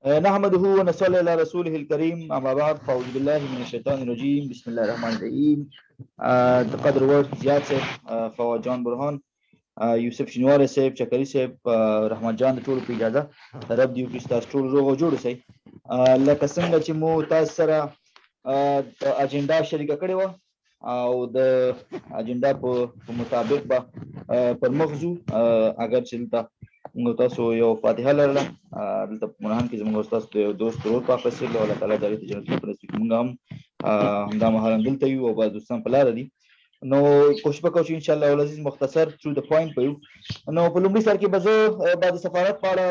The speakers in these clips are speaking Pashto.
نحمده ونصلي على رسوله الكريم اما بعد فاعوذ بالله من الشیطان الرجیم بسم الله الرحمن الرحیم. د قدر ورد زیات صاحب، فواد جان برهان، یوسف شینواری صاحب، چکري صاحب، رحمت جان د ټولو په اجازه رب دې وکړي ستاسو ټول روغ او جوړ اوسئ. لکه څنګه چې مو تاسو سره اجنډا شریکه کړې وه او د اجنډا په مطابق به پر مخ ځو. اگر چې دلته موږ تاسو یو فاتحه لرله، دلته په منحن کې زموږ ستاسو د یو دوست ورور پاک رسول الله تعالی د هغې ته جنت الفردوس وکړي. موږ هم همدا مهال همدلته یو او بعض دوستان په لاره دي. نو کوشش به کوو چې انشاءالله العزیز مختصر ټو د پوینټ به یو. نو په لومړي سر کې به زه بعد سفارت په اړه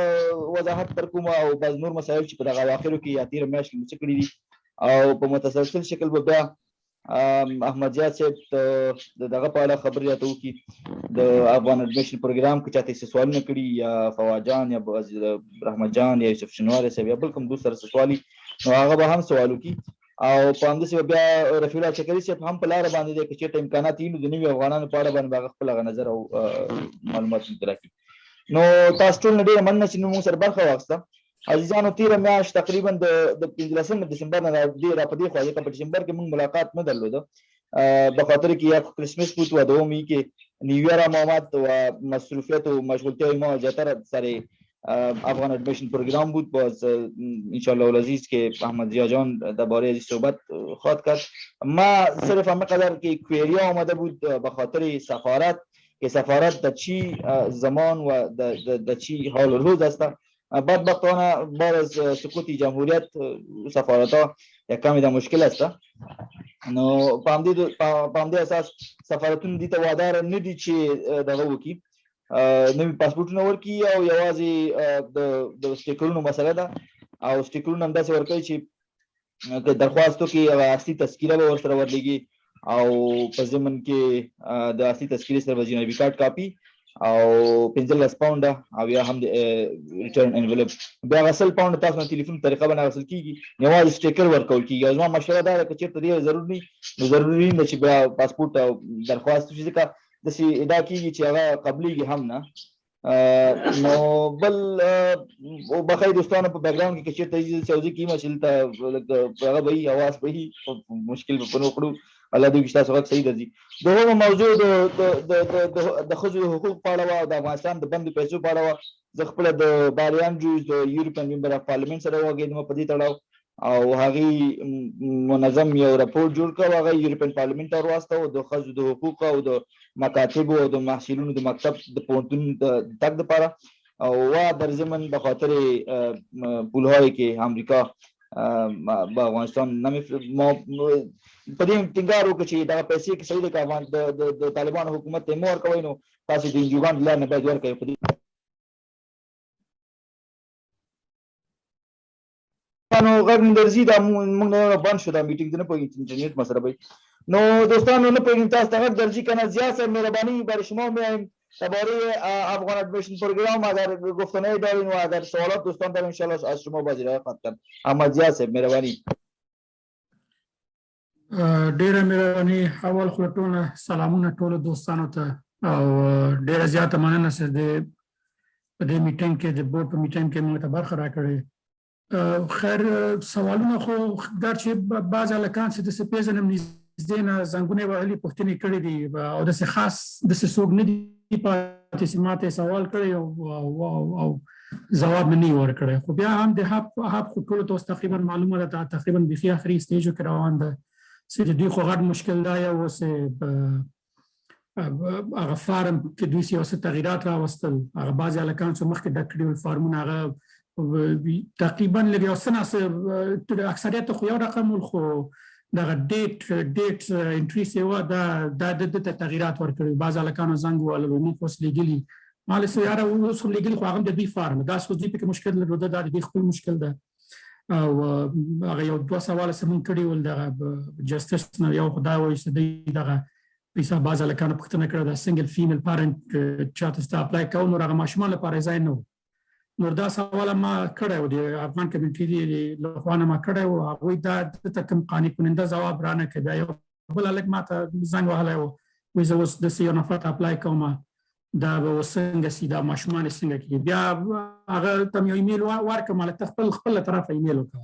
وضاحت در کوم او بعض نور مسایل چې په دغه اواخرو کې یا تېره میاشت کې مو څه کړي دي، او په متسلسل شکل به بیا احمد زیاد صاحب د دغه په اړه خبرې راته وکړي، د افغان اډمیشن پروګرام که چاته څه سوالونه کړي یا فواد جان یا رحمت جان یا یوسف شینواری صاحب یا بل کوم دوست سره څه سوال وي نو هغه به هم سوال وکړي. او په همداسې به بیا رفیع الله چکري صاحب هم په لاره باندې دی، که چېرته امکانات وي نو د نوي افغانانو په اړه باندې به هغه خپل هغه نظر او معلومات موږ ته راکړي. نو تاسو ټول نه ډېره مننه چې موږ سره برخه واخیسته. عزیزانو تیره میاشت تقریبا د 15 دسمبر نه را په دې خوا ځکه په ډسمبر کې موږ ملاقات نه درلوده، به خاطر که یک کریسمس بود و دومی که نیویر هم آمد و مصروفیت و مشغولتی ما زیادتر سر افغان ادمیشن پروگرام بود. باز انشاءالله العزیز که احمد ضیا جان درباره از صحبت خواهد کرد. ما صرف همه قدر که کویریا آمده بود به خاطر سفارت که سفارت در چی زمان و در چی حال روز است. بدبختانه بعد از سقوط جمهوریت سفارت ها یک کمی در مشکل است. نو په همدې اساس سفارتونه دې ته وادار نه دي چې دغه وکړي، نوي پاسپورټونه ورکړي او یوازې د سټیکرونو مسله ده او سټیکرونه همداسې ورکوي چې درخواست وکړي هغه اصلي تذکیره به ورسره ورلېږي او په ضمن کې د اصلي تذکیرې سره به جنبي کارت کاپي او 15 پاونډه او یا هم د ریټرن انویلپ بیا هغه 100 پاونډه تاسو نه تلیفون په طریقه باندې اخیستل کېږي، یوازې سټیکر ورکول کېږي. او زما مشوره دا ده که چېرته ډېر ضروري نو ضروري نه چې بیا پاسپورټ او درخواست وشي، ځکه داسې ادعا کېږي چې هغه قبلېږي هم نه. نو بل بخیر دوستانو په بیکګراوند کې که چېرته سعودي کې یم چې دلته هغه به وي اواز به وي مشکل به په نه وکړو. الله دې وکړي ستاسو غږ صحیح درځي. دوهمه موضوع د ښځو د حقوق په اړه وه او د افغانستان د بندو پیسو په اړه وه. زه خپله د باري انډریوز د یورپین ممبر اف پارلمنټ سره وغږېدم په دې تړاو او هغې منظم یو راپورټ جوړ کړ. هغه یورپین پارلمنټ ته ورواستو د ښځو د حقوقو او د مکاتبو او د محصلینو د مکتب د پوهنتون د تګ دپاره و در ضمن به خاطر پولهای که امریکا با افغانستان په دې ټینګار وکړو چې دغه پیسې کې صحیح ده که د طالبانو حکومت ته یې مه ورکوئ نو تاسو د انجوګانو لارې نه باید ورکوئ. په دې غږ مې درځي دا موږ نه بند شو دا میټینګ نه پوهېږم انټرنیټ مسله به نو دوستانو نه پوهېږم تاسو ته غږ درځي که نه. ضیا صاحب مهربانی برای شما میایم درباره افغان ادمیشن پروگرام اگر گفتنه‌ای دارین و اگر سوالات دوستان دارین انشاءالله از شما باز ارائه خواهد کرد. احمد ضیا صاحب مهربانی. ډیره مهرباني. اول خو ټول سلامونه ټولو دوستانو ته او ډیره زیاته مننه چې په دې میټینګ کې د بورډ په میټینګ کې موږ ته برخه راکړې. خیر سوالونه خو ګرچې بعض هلکان چې داسې پېژنم نږدې نه زنګونه یې وهلي پوښتنې کړې دي او داسې خاص داسې څوک نه دي پاتې چې ما ته سوال کړی او جواب مې نه ورکړی. خو بیا هم د هب خو ټولو ته اوس تقریبا معلومه ده تقریبا بیخي آخري سټیجو کې روان ده چې د دوی خو غټ مشکل دا یو اوس هغه فارم کې دوی یو څه تغییرات راوستل. هغه بعضې هلکان چې مخکې ډک کړي ول فارمونه هغه تقریبا لږ یو څه ناڅه اکثریت خو یو رقم ول خو دغه ډیټ انټري چې وه دا د ته تغییرات ورکړي. بعض هلکانو زنګ ووهلل موږ خو اوس لیږلي ما ویل یاره اوس هم لیږلي خو هغه هم د دوی فارم داسې خو دوی پکې مشکل درلوده دا د دوی خپل مشکل ده. او هغه یو دوه سواله څه مونږ کړي ول دغه جسټس نه یو خو دا وایي چې دوی دغه پیسه بعض هلکانو پوښتنه کړې ده سنګل فیمیل پارنټ چاته ستا اپلای کوو نور هغه ماشومان لپاره ځای نه و. نور دا سواله ما کړی و د افغان کمیونټي له خوا نه ما کړی و. هغوی دا دته کوم قانع کننده ځواب رانه کړ. بیا یو بل هلک ما ته زنګ وهلی و وایي زه اوس داسې یو نفر ته اپلای کوم دا به څنګه سي دا ماشومان څنګه کوي بیا هغه ته یو ایمیل ورکړم مال ته خپل طرفه ایمیل وکړه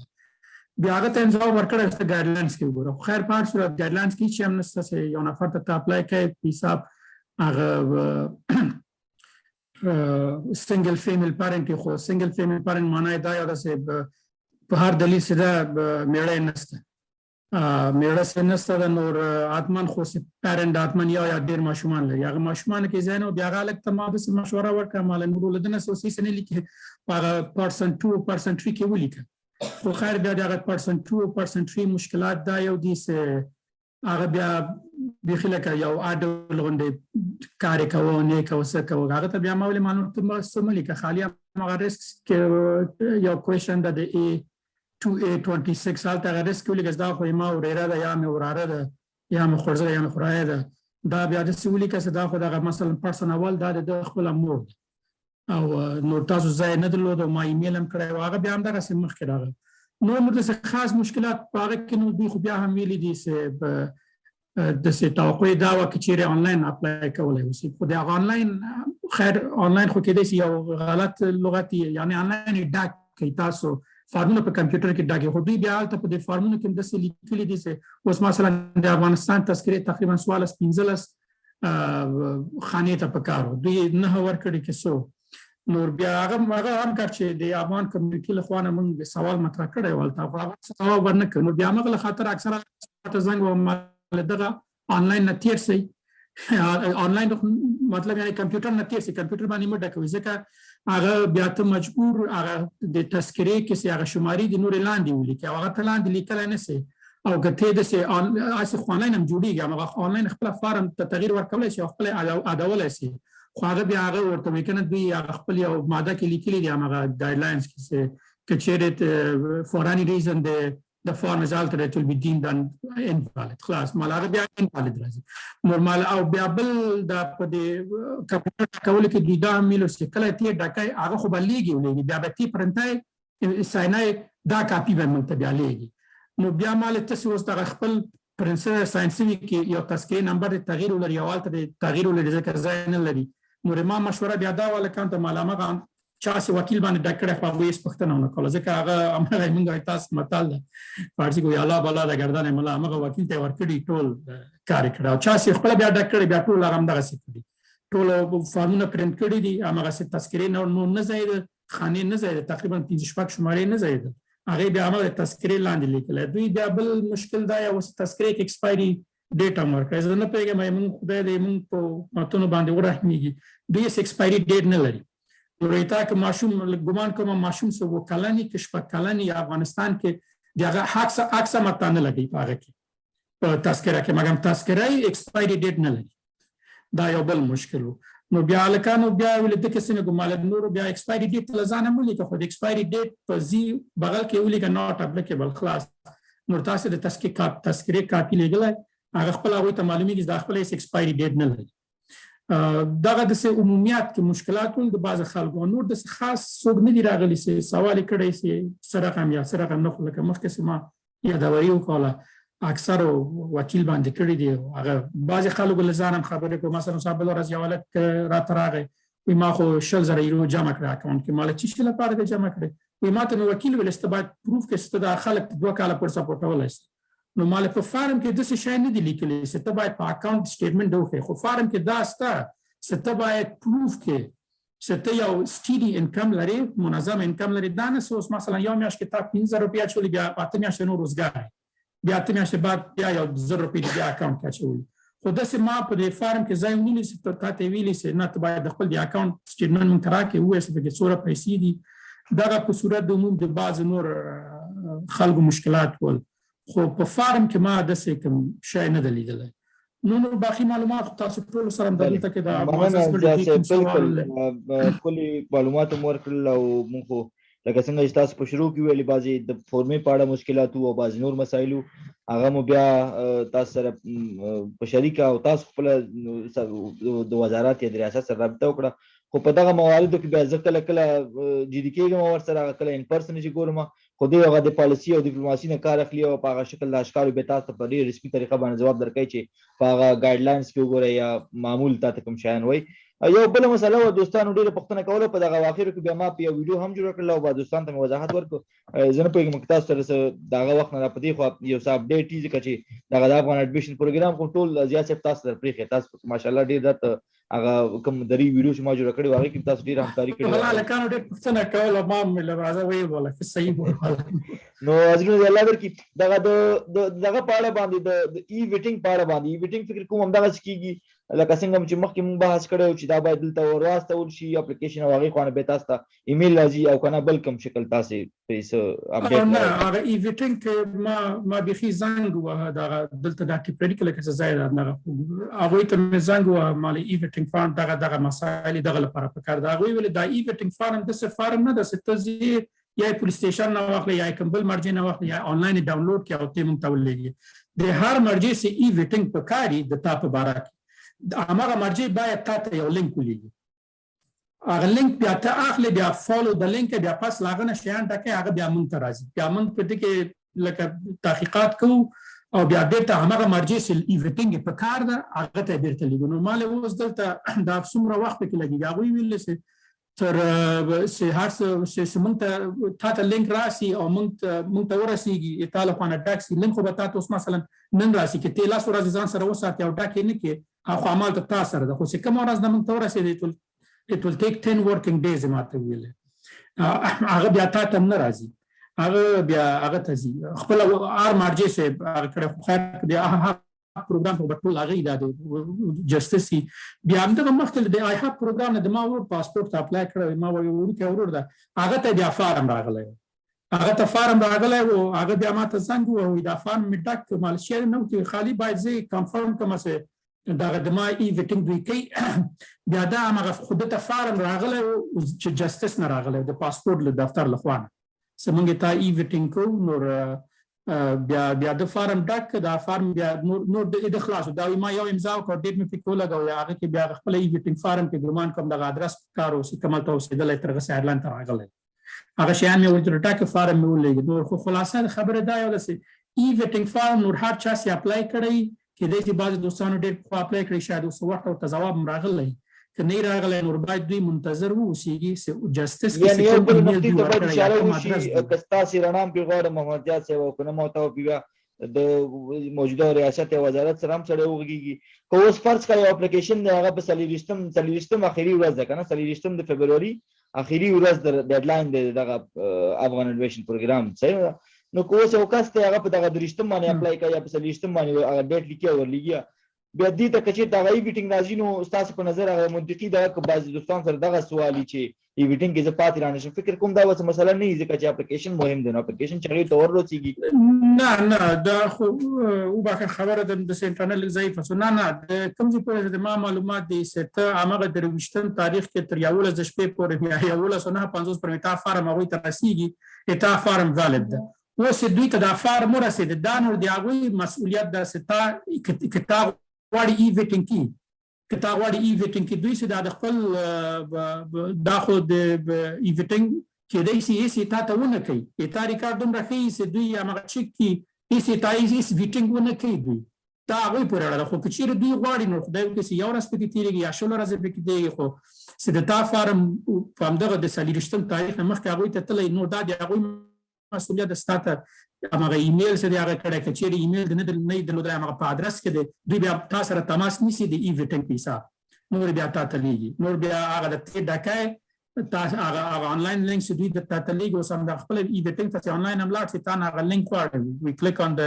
بیا هغه ته ځواب ورکړی چې ګایډلاینز کې وګوره خیر په هر صورت ګایډلاینز کې چې هم نشته چې یو نفر ته اپلای کوي په حساب هغه سنگل فیمیل پیرنټ خو سنگل فیمیل پیرنټ معنی دا یو چې په هر دلیل سره میړه نشته میړه سره نشته د نور اتمن خو سي پیرنټ اتمن یا ډیر ماشومان لري هغه ماشومان کې ځای نو بیا غلط ته ما د مشوره ورکړه مال نور ولدنه سوسي سن لیکي هغه پرسن 2 پرسن 3 کې ولیکه خو خیر بیا دغه پرسن 2 پرسن 3 مشکلات دا یو دي چې هغه بیا بخله کا یو اډل غونډه کار کوو نه کوو څه کوو هغه ته بیا مولي معلومات سملی کا خالی هغه ریسک یو کوېشن د ای 2A26 حالت هغه ریسک ولګز دا خو ما ورېره ده یا مې وراره ده یا مې خورزه یا مې خورایه ده دا بیا د سولی کس دا خو دغه مثلا پرسن اول دا د خپل مور او نور تاسو ځای نه درلود ما ایمیل هم کړی هغه بیا هم دغه سم مخ کې راغله نو موږ خاص مشکلات پاره کې نو دوی خو بیا هم ویلي دي چې د څه توقع دا و چې چیرې آنلاین اپلای کولای وسی خو دا آنلاین خیر آنلاین خو کې دي یو غلط لغتي یعنی آنلاین ډاک کې تاسو فارمونه په کمپیوټر کې ډاګي خو دوی بیا البته په دې فارمونه کې د څه لیکلي دي چې اوس مثلا د افغانستان تذکره تقریبا 15 خانې ته پکارو دوی نه ورکړي کې سو نور بیا هغه هم کار چې د افغان کمیونټي له خوا نه موږ سوال مطرح کړی ولته هغه سوال ورنه کړو بیا موږ له خاطر اکثره زنګ و دغه آنلاین نه تیر سي آنلاین مطلب یعنی کمپیوټر نه تیر سي کمپیوټر باندې مډه کوي ځکه هغه بیا ته مجبور هغه د تذکره کې سي هغه شماري د نور لاندې ولیکي هغه ته لاندې لیکل نه سي او کته د سي اسه آنلاین هم جوړیږي هغه آنلاین خپل فارم ته تغییر ورکولای شي خپل ادولای شي خو هغه بیا هغه ورته وکنه دوی هغه خپل یو ماده کې لیکلي دي هغه ګایډلاینز کې چې کچېره فور اني ریزن the form is altered it will be deemed invalid خلاص مال هغه بیا invalid راځي نورمال او بیا بل د په دې کمپیوټر کول کې د دا میلو چې کله تی ډکای هغه خو بلېږي ولې بیا به تی پرنټای ساينای دا کاپی به مونږ ته بیا لېږي نو بیا مال ته اوس د خپل پرنسر ساينسي کې یو تذکره نمبر تغییر ولري او البته تغییر ولري ځکه ځای نه لري نو ما مشوره بیا دا ولا کانت معلومه چا سي وکیل باندې ډکړه په وېس پښتنه نه کوله ځکه هغه امره موږ تاسو متال فارسی کو یالا بالا د ګردانه مله هغه وکیل ته ورکړي ټول کار کړه چا سي خپل بیا ډکړه بیا ټول هغه دغه سي کړي ټول فارمونه پرنټ کړي دي هغه سي تذکره نه زائد خانه نه زائد تقریبا 15 شپږ شمارې نه زائد هغه بیا هغه تذکره لاندې لیکل دوی بیا بل مشکل دا یو تذکره کې ایکسپایری ډیټا مرکز نه پیګم موږ خدای دې موږ په ماتونو باندې ورحمېږي دوی ایکسپایری ډیټ نه لري ورته که ماشوم ګمان کوم ماشوم سو وکلانی کې شپه کلانی افغانستان کې دغه حق ماته نه لګي پاره کې په تذکره کې مګم تذکره ایکسپایری ډیټ نه لري دا یو بل مشکل نو بیا لکانو بیا ولې د کسنه ګمال نور بیا ایکسپایری ډیټ لزانه مولي که خو د ایکسپایری ډیټ په زی بغل کې ولې که نوٹ اپلیکیبل خلاص نور تاسو د تذکره کاپی لګل هغه خپل هغه ته معلومیږي د خپل ایکسپایری ډیټ نه لري دغه د عمومیت کې مشکلات ول د بعض خلکو نور د خاص څوک نه دی راغلی چې سوال کړي چې سره کم یا سره کم نه خو لکه مخکې ما یادوري وکړه اکثر وکیل باندې کړی دی هغه بعض خلکو لزانم خبره کوم مثلا صاحب ورځ یو ولک را تراغه وي ما خو شل زره یورو جمع کړ اکاونټ کې مال چې شل لپاره جمع کړی وي ما ته وکیل ول استباد پروف کې ست د خلک 2 کاله پر سپورټ ولای نو مال په فارم کې د څه شای نه دی لیکلی چې ته باید په اکاونټ سټیټمنټ دوه خو فارم کې دا ستا چې ته باید پروف کې چې ته یو سټیډي انکم لري منظم انکم لري دا نه اوس مثلا یو میاشت کې تا 15 روپیا چولې بیا 8 میاشتې نو روزګار بیا 8 میاشتې بعد بیا یو 1000 روپیا بیا اکاونټ کې چولې خو د سه ما په دې فارم کې ځای ونیلی چې ته ویلې چې نه ته باید خپل دی اکاونټ سټیټمنټ مونږ راکې وې چې په څوره پیسې دي دا په صورت د عموم د بعض نور خلکو مشکلات ول خو په فارم کې ما د څه کوم شای نه دلیدل نو باقي معلومات تاسو ټول سره دلته کې دا کلی معلومات مور کړل او موږ لکه څنګه چې تاسو په شروع کې ویلي بعضي د فورمې په اړه مشکلات او بعضي نور مسایل هغه مو بیا تاسو سره په شریکه او تاسو خپل د وزارت یا د ریاست سره رابطه وکړه خو په دغه مواردو کې بیا ځکه کله جدي کېږم ور سره کله ان پرسن چې ګورم خو دې هغه د پالیسي او ډیپلوماسي نه کار اخلي او په هغه شکل د اشکارو به تاسو په ډېر رسمي طریقه باندې جواب درکړي چې په هغه ګایډلاینز کې وګورئ یا معمول تاسو کوم شایان وای یو بل مسله و دوستانو ډیره پوښتنه کوله په دغه اخر کې بیا ما په یو ویډیو هم جوړ کړل او با دوستان ته وضاحت ورکړ زه نه پوهیږم که تاسو سره دغه وخت نه په دې خو یو څه اپډیټ دي ځکه چې دغه د افغان اډمیشن پروګرام کوم ټول زیات صاحب تاسو در پرېښی تاسو ماشاءالله ډېر درته هغه کوم درې ویډیو چې ما جوړ کړی هغې کې تاسو ډېره همکاري کړې والله لکانو ډېر پوښتنه کوله ما مې راځه ویې بوله که صحیح بوله نو حضرت الله ورکړي دغه دغه په اړه باندې د ای ویټینګ په اړه باندې ای ویټینګ فکر کوم همدغسې کېږي لکه څنګه چې مخکې موږ بحث کړی و چې دا باید دلته ورواستول شي اپلیکیشن او هغې خوا نه بیا تاسو ته ایمیل راځي او که نه بل کوم شکل تاسې پرې څه اپډیټ نه هغه ای ویټینګ کې ما بیخي زنګ ووهه دغه دلته دا ټیپلري کې لکه څه ځای ده دغه هغوی ته مې زنګ ووهه ما له ای ویټینګ فارم دغه مسایل دغه لپاره پکار ده هغوی ویل دا ای ویټینګ فارم داسې فارم نه ده چې ته ځې یا پولیس سټیشن نه واخلې یا کوم بل مرجع نه واخلې یا آنلاین ډاونلوډ کړې او ته موږ ته ولېږې د هر مرجع سې ای ویټینګ پکار وي د تا په باره کې هماغه مرجع باید تا ته یو لینک ولېږي هغه لینک بیا ته اخلې بیا فالو د لینک بیا پس له هغه نه شیان ټاکې هغه بیا موږ ته راځي بیا موږ په دې کې لکه تحقیقات کوو او بیا بیرته هماغه مرجع چې ای ویټینګ پکار ده هغه ته بیرته لیږو نو ما له اوس دلته دا څومره وخت پکې لګېږي هغوی ویل چې تر هر څه موږ ته تا ته لینک راسي او موږ ته ورسېږي تا له خوا نه ډک سي لینک خو به تا ته اوس مثلا نن راسي که ته لس ورځې ځان سره وساتې او ډک یې نه کړې خو همالته تا سره ده خو چې کومه ورځ نه موږ ته ورسېدی it will take 10 working days ما ته ویلې هغه بیا تا ته نه راځي هغه بیا هغه ته ځي خپله هر مرجع صاحب هغه کړی خو خیر د پروګرام په ټول هغې دا د جسټس بیا همدغه مخکې د آی هاب پروګرام نه د ما ورور پاسپورټ ته اپلای کړی ما وایي وړوکی ورور ده هغه ته بیا فارم راغلی هغه ته فارم راغلی و هغه بیا ما ته زنګ ووایي دا فارم مې ډک کړ مالشیا نه و خالي باید زه کنفرم کړم چې دغه د ما ای ویټینګ دوی کوي بیا دا هماغه خو دته فارم راغلی و چې جسټس نه راغلی د پاسپورټ له دفتر له خوا نه څه موږ ته ای ویټینګ کوو نور بیا د فارم ډک دا فارم بیا نور د خلاص دا ما یو امضا وکړ ډېر مې پکې ولګوی هغه کې بیا خپل ای ویټینګ فارم کې ګمان کوم دغه ادرس کار اوسي کومه ته اوسېدلی تر هغه ایرلاین ته راغلی هغه شیان مې ورته ډک فارم مې ولېږي نور خو خلاصه خبره دا یو ده چې ای ویټینګ فارم نور هر چا چې اپلای کړی کېدای شي بعضې دوستانو ډېر پخوا اپلای کړی شاید اوس وخت ورته ځواب هم راغلی که نه راغلی نور باید دوی منتظر واوسېږي جسټس یعنې یو بل نقطې ته باید اشاره وشي که ستاسې رڼا هم پرې غواړم محمد زیاد صاحب او که نه ما ورته بیا د موجوده ریاست یا وزارت سره هم سړی وغږېږي که اوس فرض کړه یو اپلیکیشن دی هغه په څلېرویشتم اخري ورځ ده که نه 24 د فبروري اخري ورځ د ډیډلاین دی دغه افغان اډمیشن پروګرام صحیح ده نو که اوس یو کس دی هغه په دغه 23 باندې اپلای کوي یا په 24 باندې هغه ډیټ لیکي او ورلیږي بیا دې ته که چېرته هغه ای ویټینګ راځي نو ستاسو په نظر هغه منطقي دغه که بعضې دوستان سره دغه سوال وي چې ای ویټینګ کې زه پاتې رانه شم فکر کوم دا به څه مسله نه وي ځکه چې اپلیکیشن مهم دی نو اپلیکیشن چې هغې ته وررسېږي نه دا خو وبخښه خبره ده داسې انټرنټ لږ ضعیفه شو نه د کوم ځای پورې د ما معلومات دي چې ته هماغه د 23 تاریخ کې تر 11 د شپې پورې یا 11:59 پورې تا فارم هغوی ته رسېږي تا فارم والد ده اوس دوی ته دا فارم ورسېد دا نور د هغوی مسؤلیت ده چې تا غواړي ای ویټینګ کې که تا غواړي ای ویټینګ کې دوی چې دا د خپل دا خو د ای ویټینګ کېدای شي هېڅ تا ته ونه کوي تا ریکارډ دومره ښیي چې دوی هماغه چک کړي هېڅ تا هېڅ ویټینګ ونه کوي دوی دا هغوی پورې اړه ده خو که چېرې دوی غواړي نو خدای وکړي چې یو ورځ پکې تېرېږي یا 16 ورځې پکې تېرېږي خو چې د تا فارم په همدغه د 24 تاریخ نه مخکې هغوی ته تللی نو دا د هغوی مسؤلیت ده ستا ته هماغه ایمیل چې دی هغه کړی که چېرې ایمیل د نه درلودلی هماغه په ادرس کې دی دوی بیا تا سره تماس نیسي د ای ویټینګ په حساب نور بیا تا ته لیږي نور بیا هغه د ته ډکای تا هغه آنلاین لینک چې دوی تا ته لیږي اوس همدغه خپله ای ویټینګ ته چې آنلاین هم لاړ شي تا نه هغه لینک غواړي وي کلیک آن د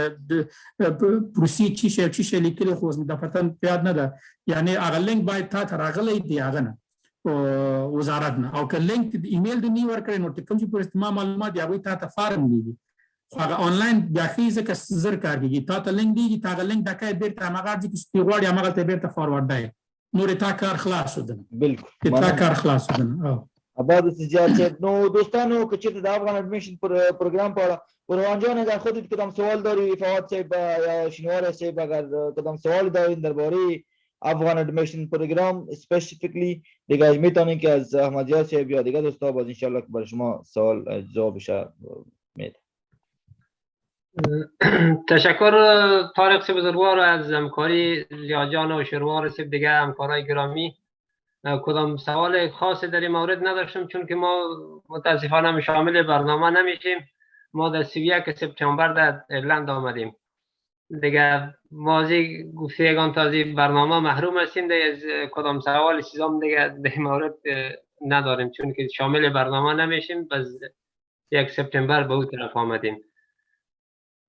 پروسید چې شی لیکلي خو اوس د پتن یاد نه ده یعنې هغه لینک باید تا ته راغلی دی هغه نه وزارت نه او که لینک د ایمیل د نه ورکړی نو کوم چې پر استعمال معلومات دي هغوی تا ته فارم لیږي خو هغه آنلاین بیا ښې ځکه زر کار کېږي تا ته لینک دیږي تا هغه لینک ډکای بیرته هماغه ځای کې چې غواړي هماغلته بیرته فارورډ دی نور تا کار خلاص شو دنه بالکل تا کار خلاص شو دنه آباد زیاد صاحب نو دوستانو که چېرته د افغان اډمیشن پروگرام په اړه روحان جان اگر خودت کدام سوال داری فواد صاحب یا شینوار صاحب اگر کدام سوال دارین درباره افغان اډمیشن پروگرام اسپسیفیکلی دیگه میتونین که از احمد یار صاحب یا دیگه دوستا باز انشالله که برای شما سوال جوابش میده تشکر طارق صاحب بزرگوار از همکاری زیاد جان و شروار صاحب دیگه همکارای گرامی کدام سوال خاصی در این مورد نداشتم، چون که ما متاسفانه شامل برنامه نمیشیم. ما در 31 سپتامبر در ایرلند آمدیم دیگه. مازی گفتگان تازی برنامه محروم هستیم دیگه. از کدام سوال چیزام دیگه در این مورد نداریم، چون که شامل برنامه نمیشیم. بس 1 سپتامبر به اون طرف آمدیم.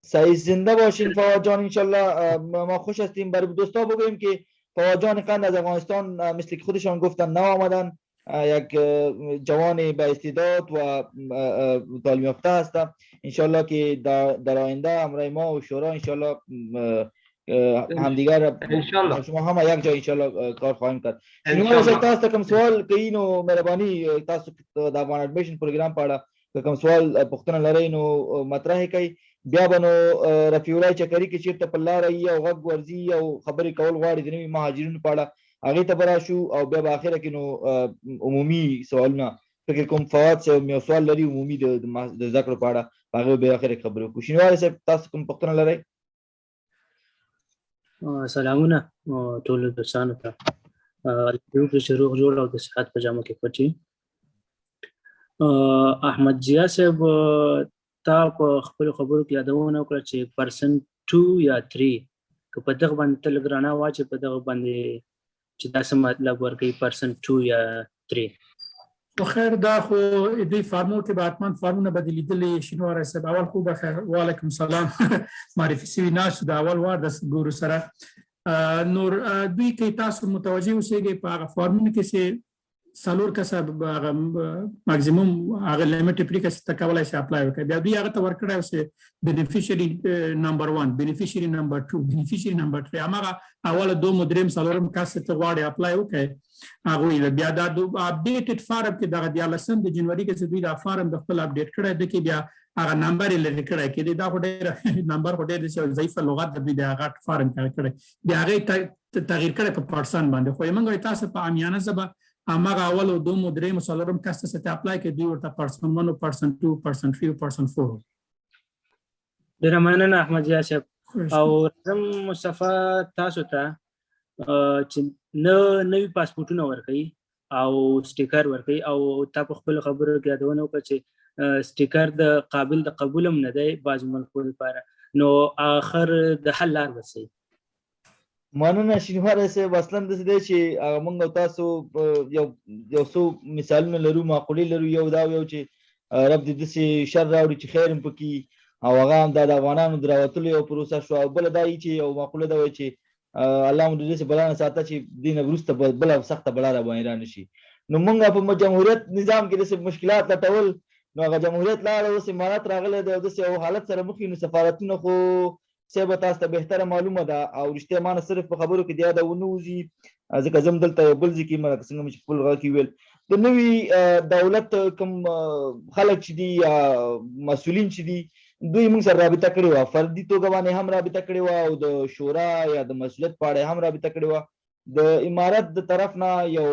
صحیح، زنده باشین فواد جان. انشالله ما خوش هستیم. برای دوستا بگویم که فواد جان قند از افغانستان مثل که خودشان گفتن نو آمدن، یک جوان با استعداد و تعلیم یافته هستم. انشالله که در آینده همراه ما و شورا انشالله همدیگر شما همه یک جای انشالله کار خواهیم کرد. شنوار تاسو کوم سوال کوي نو مهرباني تاسو د افغان اډمیشن پروګرام په اړه کوم سوال پوښتنه لرئ نو مطرح کړئ. بیا به نو رفیع الله چکري کې چیرته په لاره یې او غږ ورځي او خبرې کول غواړي د نوي مهاجرینو په اړه هغې ته به راشو، او بیا به اخره کې نو عمومي سوالونه فکر کوم فواد صاحب یو سوال لري عمومي د زده کړو په اړه، هغې به بیا اخره کې خبرې وکړو. شینواری صاحب تاسو کوم پوښتنه لرئ؟ سلامونه ټولو دوستانو ته. د روغ جوړ او د صحت په جامه کې پټ یې. احمد ضیا صاحب تا په خپلو خبرو کې یادونه وکړه چې پرسنټ 2 یا 3 که په دغه باندې ته لږ رڼا واچوې په دغه باندې چې دا څه مطلب ورکوي پرسنټ 2 یا 3. خو خیر دا خو دې فارمو کې به حتما فارمونه به دې لیدلي شینواری صاحب. اول خو بخیر، وعلیکم سلام. معرفي سوي ناستو د اول وار د ګورو سره نور دوی کې تاسو متوجه اوسئ په هغه فارمونه کې چې څلور کسه هغه ماکسیمم هغه لیمټ اپلیکیشن ته کولای شي اپلای وکړي. بیا دوی هغه ته ورکړی اوسئ بینیفیشري نمبر 1، بینیفیشري نمبر 2، بینیفیشري نمبر 3. هماغه اوله دوم دریم څلورم کس ته غواړي اپلای وکړي هغوی بیا دا اپډیټډ فارم کې دغه 14 د جنوري کې چې دوی دا فارم د خپل اپډیټ کړی د کې بیا هغه نمبر یې لري کړی کې دا خو ډېر نمبر خو ډېر ضعیفه لغت د دوی د هغه فارم کړی بیا هغې تغییر کړی په پرسن باندې. خو یې موږ تاسو په عامیانه ژبه هماغه اول او دوم او دریم او څلورم کس ته اپلای کړي دوی ورته پرسن 1 او پرسن 2 پرسن 3 او پرسن 4. ډېره مننه احمد ضیا صاحب. او راځم مصطفی تاسو ته چې نوي پاسپورټونه ورکوي او سټیکر ورکوي او تا په خپلو خبرو کې یادونه وکړه چې سټیکر د قابل د قبول هم نه دی بعضې ملکو لپاره، نو آخر د حل لار به څه؟ مننه شینواری صاحب. اصلا داسې دی چې موږ او تاسو یو څو مثالونه لرو، معقولې لرو. یو دا یو چې رب دې داسې شر راوړي چې خیر هم پکې، او هغه هم دا د افغانانو د راوتلو یو پروسه شوه. او بله دا چې یو معقوله دا وایي چې الله مو دې داسې بلا نه ساته چې دې نه وروسته بله سخته بلا را باندې را نه شي. نو موږ په جمهوریت نظام کې داسې مشکلات لټول، نو هغه جمهوریت لاړه، اوس امارات راغلی دی او داسې یو حالت سره مخ وي. نو سفارتونه خو صاحب تاسو ته بهتره معلومه ده، او رښتیا ما نه صرف په خبرو کې د یاده ونه وځي، ځکه زه هم دلته یو بل ځای کې یم څنګه مې چې خپل غږ کې ویل د نوي دولت کوم خلک چې دي یا مسؤلین چې دي دوی موږ سره رابطه کړې وه، فردي توګه باندې هم رابطه کړې وه او د شورا یا د مسؤلیت په اړه هم رابطه کړې وه. د امارت د طرف نه یو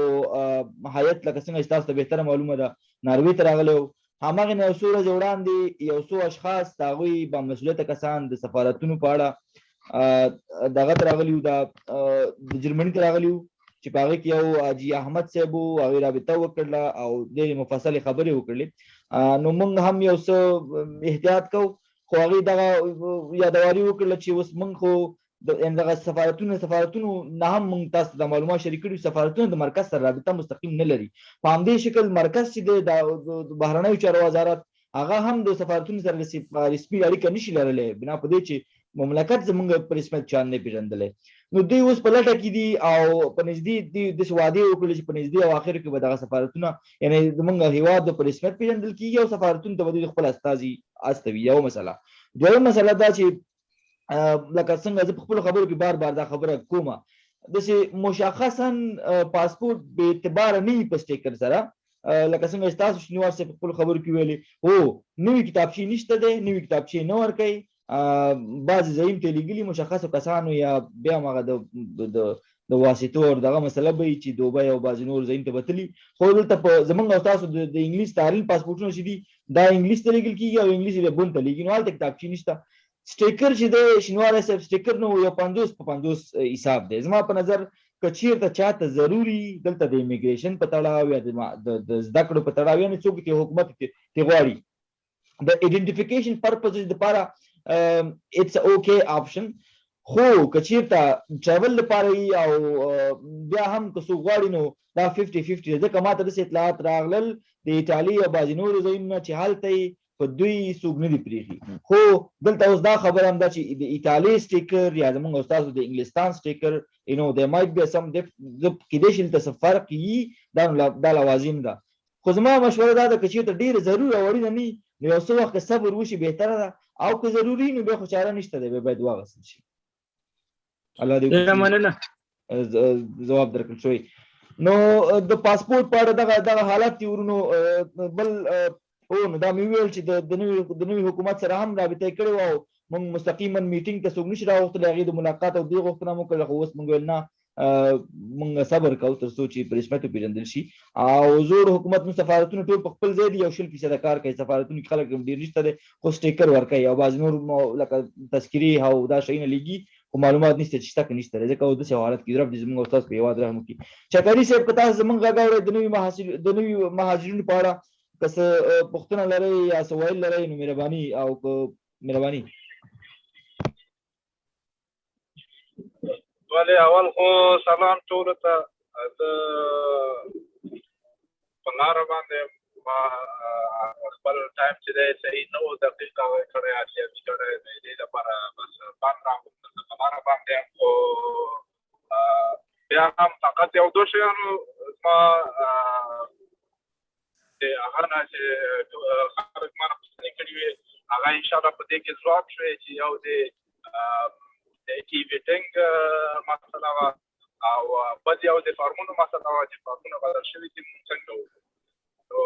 هیئت لکه څنګه چې تاسو ته بهتره معلومه ده ناروې ته راغلی و، هماغې نه یو څو ورځې وړاندې یو څو اشخاص د هغوی با مسؤلیته کسان د سفارتونو په اړه دغه ته راغلي وو، د جرمني ته راغلي وو چې په هغې کې یو حاجي احمد صاحب وو، هغوی رابطه وکړله او ډېرې مفصلې خبرې وکړلې. نو موږ هم یو څه احتیاط کوو، خو هغوی دغه یادواري وکړله چې اوس موږ خو دغه سفارتونو نه هم موږ تاسو ته د معلومات شریک کړي. سفارتونه د مرکز سره رابطه مستقیم نه لري. په همدې شکل مرکز چې دی د بهرنیو چارو وزارت هغه هم د سفارتونو سره رسمي اړیکه نشي لرلی، بنا په دې چې مملکت زموږ په رسمیت چان نه پېژندلی. نو دوی اوس په لټه کې دي او په نږدې دوی داسې وعدې وکړلې چې په نږدې او اخرو کې به دغه سفارتونه یعنې زموږ هېواد په رسمیت پېژندل کېږي او سفارتونو ته به دوی خپل استازي استوي. یوه مسله. دویمه مسله دا چې لکه څنګه زه په خپلو خبرو کې بار بار دا خبره کومه، داسې مشخصا پاسپورټ بې اعتباره نه وي په سټیکر سره، لکه څنګه چې تاسو شینوار صاحب په خپلو خبرو کې ویلې هو نوي کتابچې نشته دی، نوي کتابچې نه ورکوي. بعضې ځایونو ته لیږلي مشخصو کسانو یا بیا هماغه د واسطو او دغه مسله به وي چې دوبۍ او بعضې نور ځایونو ته به تلي. خو دلته په زموږ او تاسو د انګلیس تعلیل پاسپورټونه چې دي دا انګلیس ته لیږل کېږي او انګلیس یې بن ته لیږي، نو هلته کتابچې نشته. سټیکر چې دی شینواری صاحب سټیکر نو یو 50 په 50 حساب دی. زما په نظر که چېرته چاته ضروري دلته د امیګریشن په تړاو یا د زده کړو په تړاو یعنې څوک چې حکومت ترې غواړي د ایډنټیفیکیشن پرپزز دپاره اټس اوکے آپشن خو که چېرته ټریول لپاره وي او بیا هم که څوک غواړي نو دا 50-50 ځکه ما ته داسې اطلاعات راغلل د ایټالي او بعضې نورو ځایونو نه چې هلته یې په دوی څوک نه دي پرېښي خو دلته اوس دا خبره هم ده چې د ایټالي سټیکر یا زموږ او ستاسو د انګلستان سټیکر there might be some کیدای شي دلته څه فرق وي دا لوازم ده خو زما مشوره دا ده که چېرته ډېره ضرور او اړینه نه وي نو یو څه وخت صبر وشي بهتره ده او که ضروري نو بیا خو چاره نشته دی بیا باید واغستل شي الله دې مننه جواب درکړل شوی نو د پاسپورت په اړه دغه حالت دي ورونو بل نو دا مې ویل چې د نوي حکومت سره هم رابطه کړې وه او موږ مستقیما میټینګ ته څوک نشي راوښتلی هغې د ملاقات او دې غوښتنه مو کړله خو اوس موږ ویل نه موږ صبر کوو تر څو چې په رسمیت وپېژندل شي او زوړ حکومت نو سفارتونه ټول په خپل ځای دي یو 100% کار کوي سفارتونو کې خلک هم ډېر نشته دی خو سټیکر ورکوي او بعضې نور لکه تذکرې او دا شیونه لیږي خو معلومات نشته چې شته که نشته دی ځکه اوس داسې حالت کې رب دې زموږ او ستاسو په هېواد رحم وکړي چکري صاحب که تاسو زموږ غږ اورئ د نوي مهاجرینو په اړه که څه پوښتنه لرئ یا څه ویل لرئ نو مهرباني او که مهرباني ولې اول خو سلام ټولو ته زه په لاره باندې ما خپل ټایم چې دی صحیح نه و دقیق هغه کړی ارزیابي کړی د دې لپاره بس بند راغوښتل په لاره باندې خو بیا هم فقط یو دوه شیانو زما د هغه نه چې خلک ما نه پوښتنې کړي وې هغه انشاءالله په دې کې ځواب شوی چې یو د ای ویټینګ مسله وه او بل یو د فارمونو مسله وه چې فارمونه بدل شوي دي مونږ څنګه وکړو نو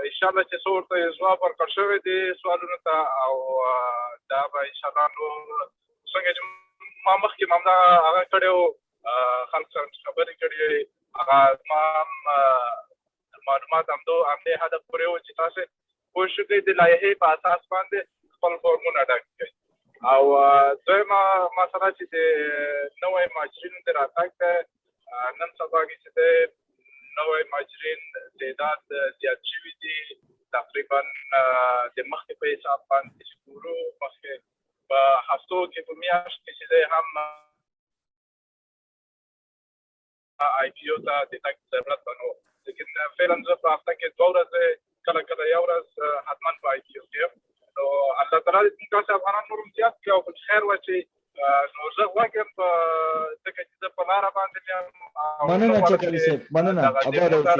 انشاءالله چې څه ورته ځواب ورکړل شوی دی سوالونو ته او دا به انشاءالله نور څنګه چې ما مخکې هم همدا هغه کړی و خلک سره خبرې کړې وې هغه زما هم معلومات همدې هدف پورې و چې تاسې کوشش وکړئ د لایحې په اساس باندې خپل فارمونه ډک کړئ او دویمه مسله چې د نوی مهاجرینو د راتګ دی نن سبا کې چې دی نوی مهاجرین تعداد زیات شوي دي تقریبا د مخکې په حساب باندې چې ګورو مخکې په هفتو کې په میاشت کې چې دی هم آی پي او ته د تګ ضرورت به نه و لیکن فعلا زه په هفته کې 2 ورځې کله کله یو ورځ حتما په آی پي او کې یم نو الله تعالی دې موږ تاسو افغانان نور هم زیات کړي او په خیر واچي نو زه غواړم ځکه چې زه په لاره باندې یم مننه چکري صاحب مننه اباد اوسئ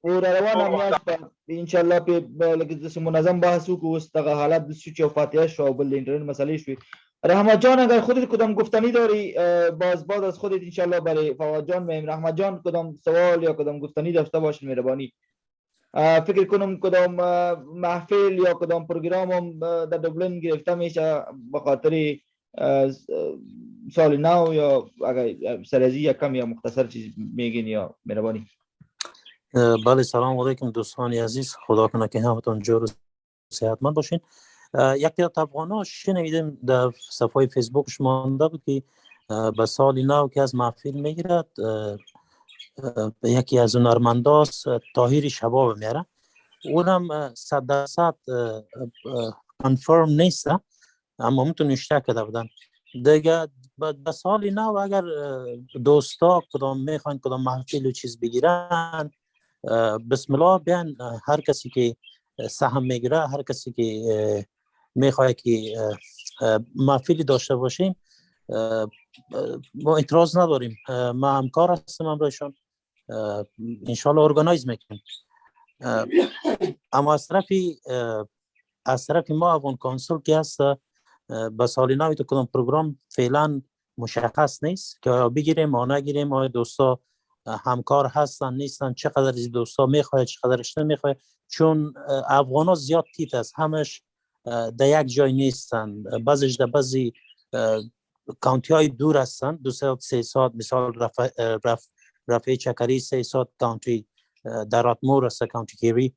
او روانه میاشت به انشاءالله په لکه داسې منظم بحث وکړو اوس دغه حالت داسې شو چې یو فاتحه شو او بل د اینترنت مسئله شوی رحمت جان اگر خودت کدام گفتنی داری بعد از خودت انشاءالله برای فواد جان و رحمت جان کدام سوال یا کدام گفتنی داشته باشین مهربانی فکر کنم کدام محفل یا کدام پروگرام هم در دبلن گرفته میشه به خاطر سال نو یا اگر سرازی یا کم یا مختصر چیز میگین یا مهربانی بله سلام علیکم دوستان عزیز خدا کنه که همتون جور و صحتمند باشین یک دیگه افغانا شنیدیم در صفحه فیسبوکش مانده بود که به سال نو که از محفل میگیرد یکی از هنرمنداست طاهر شباب میاره اونم 100% کنفرم نیست اما میتون اشتراک کرده بودن دیگه به سال نو اگر دوستا کدام میخوان کدام محفل و چیز بگیرن بسم الله بیان هر کسی که سهم میگیره هر کسی که میخواد که محفلی داشته باشیم ما اعتراض نداریم ما همکار هستم همراهشان انشالله ارگانایز میکنیم اما از طرف ما افغان کانسول که هست به سال نو تو کدام پروگرام فعلا مشخص نیست که آیا بگیریم یا نگیریم آیا دوستا همکار هستن نیستن چقدر از دوستا میخواد چقدرش نمیخواد چون افغان ها زیاد تیت است همش در یک جای نیستن بعضیش در بعضی کانتی های دور هستن 2 ساعت 3 ساعت مثال رفع چکری 3 ساعت کانتی در اتمور است کانتی کیری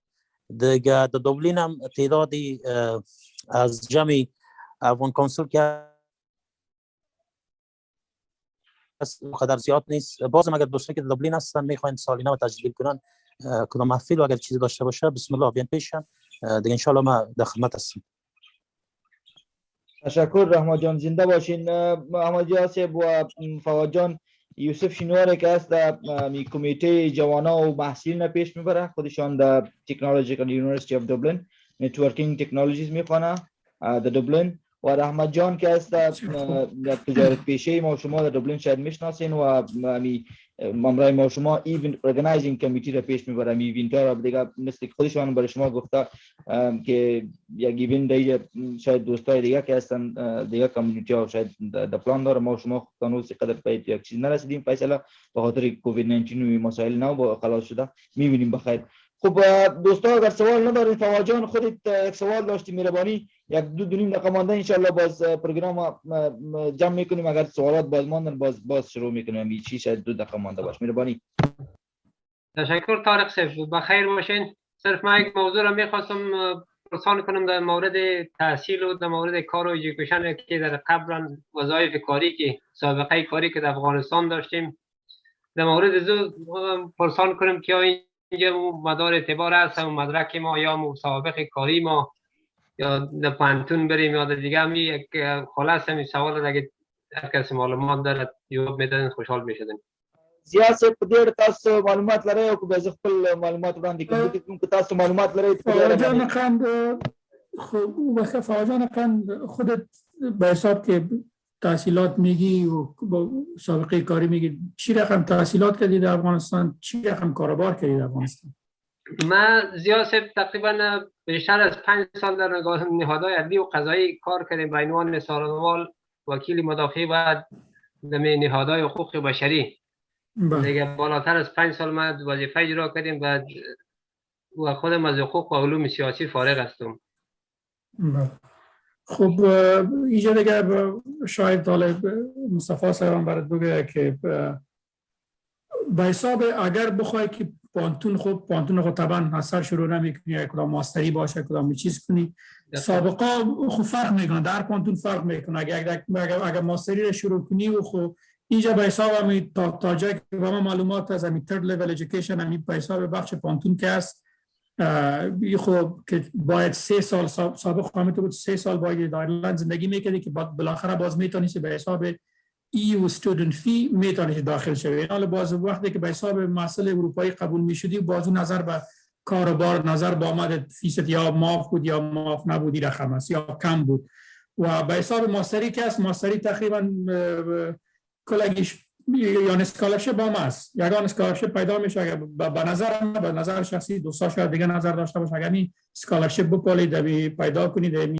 دیگه در دوبلین هم تعدادی از جمعی افغان کانسول که قدر زیاد نیست. بازم اگر دوستانی که دبلین هستن میخواین سالینا و تجلیل کنن کدام محفل و اگر چیزی داشته باشه بسم الله بیان پیشن دیگه ان شاء الله ما در خدمت هستیم. تشکر رحمت جان، زنده باشین. محمد یاسب و فواد جان، یوسف شینواری که است در کمیته جوانا و محصلین پیش میبره، خودشان در تکنولوژیکال یونیورسیتی اف دبلین نتورکینگ تکنولوژیز میخوانه در دبلین، و رحمت جان که است در تجارت پیشه ما شما در دبلین شاید میشناسین و ممرای ما شما ایونت ارگنایزینگ کمیتی را پیش میبره. ایونت ها را دیگه مثل خودشان برای شما گفته که یک ایونت دیگه شاید دوستای دیگه که هستن دیگه کمیونیتی ها شاید در پلان داره، ما شما هنوز قدر پایت یک چیز نرسیدیم فیصله به خاطر کووید 19 و مسائل نو با خلاص شده، میبینیم بخیر. خب دوستا اگر سوال ندارین، فواد جان خودت یک سوال داشتی مهربانی یک دو نیم دقیقه مانده ان شاء الله باز پروگرام جمع میکنیم، اگر سوالات باز ماندن باز شروع میکنیم، این چی شاید 2 دقیقه مانده باش. مهربانی. تشکر طارق صاحب، بخیر باشین. صرف من یک موضوع را میخواستم پرسان کنم در مورد تحصیل و در مورد کار و ایژوکیشن که در قبلا وظایف کاری که سابقه کاری که در افغانستان داشتیم در مورد پرسان کنم که اینجا مدار اعتبار هست و مدرک ما یا مسابقه کاری ما یا در پانتون بریم یا در دیگه همی یک خلاص همی سوال اگه کسی معلومات دارد جواب میدادن خوشحال میشدن. سیاست په ډېر تاسو معلومات لرئ او به خپل معلومات وړاندې کوم که تاسو معلومات لرئ په ډېر جان قند خب فواد جان قند خودت به حساب که تحصیلات میگی و سابقه کاری میگی، چی رقم تحصیلات کردی در افغانستان، چی رقم کاروبار کردی در افغانستان؟ من زیاد تقریبا بیشتر از 5 سال در نهادهای عدلی و قضایی کار کردیم به عنوان نثارنوال، وکیل مدافع و در نهادهای حقوق بشری. دیگه بالاتر از 5 سال من وظیفه اجرا کردیم و خودم از حقوق و علوم سیاسی فارغ هستم. خب اینجا دیگه شاید طالب مصطفی صاحب برات بگه که به حساب اگر بخوای که پانتون خود طبعا اثر شروع نمیکنی، کدام ماستری باشه کدام چیز کنی، سابقه خب فرق میکنه، در پانتون فرق میکنه. اگر ماستری رو شروع کنی و خب اینجا به حساب همی تا جایی که به ما معلومات از همی ترد لیول ایژوکیشن همی به حساب بخش پانتون که است خب که باید 3 سال سابق خواهمی تو بود 3 سال باید در ایرلند زندگی میکردی که بالاخره باز میتونیست به حساب EU student fee میتونیست داخل شوی. حالا باز وقتی که به حساب محصول اروپایی قبول میشدی باز نظر به کاروبار نظر به آمد فیصد یا معاف بود یا معاف نبودی رقم است یا کم بود. و به حساب ماستری که است، ماستری تقریبا کلگیش یا اسکالرشیپ هم است، یگان اسکالرشیپ پیدا میشه. اگر به نظر شخصی دوستا شاید دیگه نظر داشته باشه، اگر این اسکالرشیپ بپالید پیدا کنید